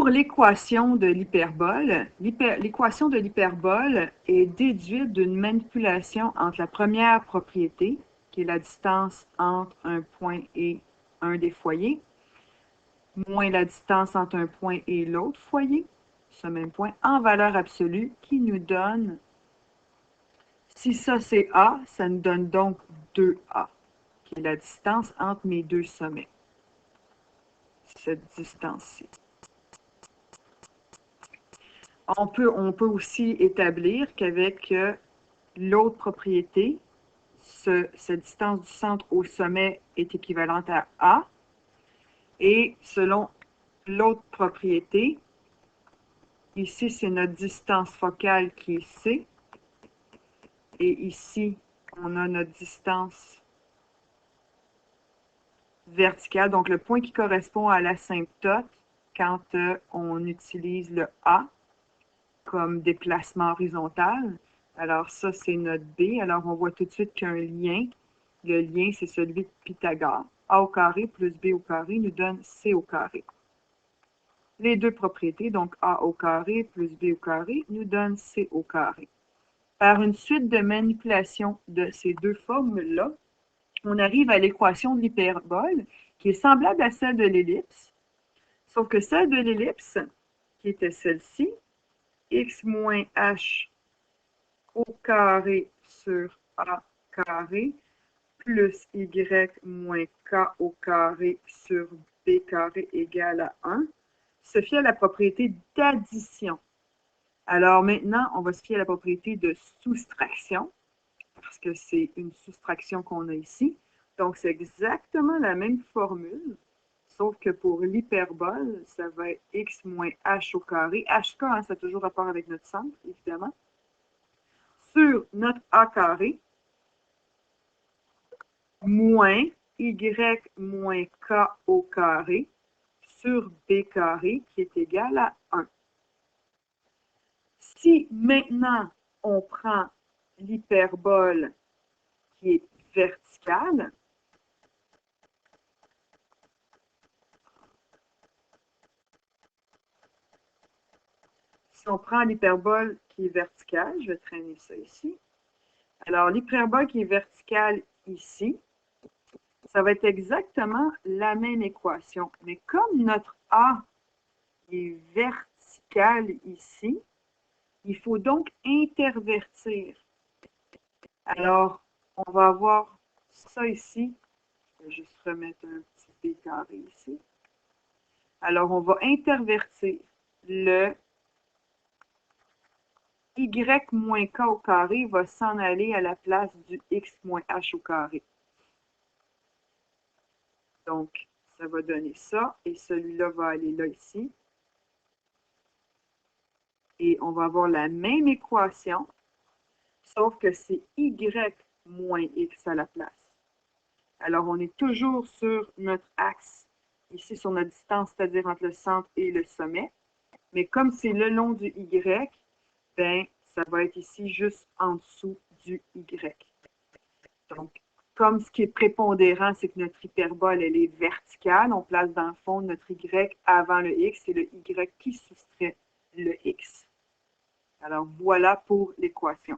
Pour l'équation de l'hyperbole, l'équation de l'hyperbole est déduite d'une manipulation entre la première propriété, qui est la distance entre un point et un des foyers, moins la distance entre un point et l'autre foyer, ce même point, en valeur absolue, qui nous donne, si ça c'est A, ça nous donne donc 2A, qui est la distance entre mes deux sommets. Cette distance-ci. On peut aussi établir qu'avec l'autre propriété, cette distance du centre au sommet est équivalente à A. Et selon l'autre propriété, ici c'est notre distance focale qui est C. Et ici, on a notre distance verticale, donc le point qui correspond à l'asymptote quand on utilise le A comme déplacement horizontal. Alors ça, c'est notre B. Alors on voit tout de suite qu'il y a un lien. Le lien, c'est celui de Pythagore. A au carré plus B au carré nous donne C au carré. Les deux propriétés, donc A au carré plus B au carré, nous donnent C au carré. Par une suite de manipulations de ces deux formules-là, on arrive à l'équation de l'hyperbole, qui est semblable à celle de l'ellipse, sauf que celle de l'ellipse, qui était celle-ci, x moins h au carré sur a carré, plus y moins k au carré sur b carré égale à 1, se fie à la propriété d'addition. Alors maintenant, on va se fier à la propriété de soustraction, parce que c'est une soustraction qu'on a ici. Donc, c'est exactement la même formule, sauf que pour l'hyperbole, ça va être x moins h au carré. HK, hein, ça a toujours rapport avec notre centre, évidemment. Sur notre a carré, moins y moins k au carré sur b carré, qui est égal à 1. Si maintenant, on prend l'hyperbole qui est verticale, si on prend l'hyperbole qui est verticale, je vais traîner ça ici. Alors, l'hyperbole qui est verticale ici, ça va être exactement la même équation. Mais comme notre A est vertical ici, il faut donc intervertir. Alors, on va avoir ça ici. Je vais juste remettre un petit B carré ici. Alors, on va intervertir le y moins k au carré va s'en aller à la place du x moins h au carré. Donc, ça va donner ça, et celui-là va aller là ici. Et on va avoir la même équation, sauf que c'est y moins x à la place. Alors, on est toujours sur notre axe, ici sur notre distance, c'est-à-dire entre le centre et le sommet. Mais comme c'est le long du y, ben, ça va être ici juste en dessous du y. Donc, comme ce qui est prépondérant, c'est que notre hyperbole, elle est verticale, on place dans le fond notre y avant le x, c'est le y qui soustrait le x. Alors, voilà pour l'équation.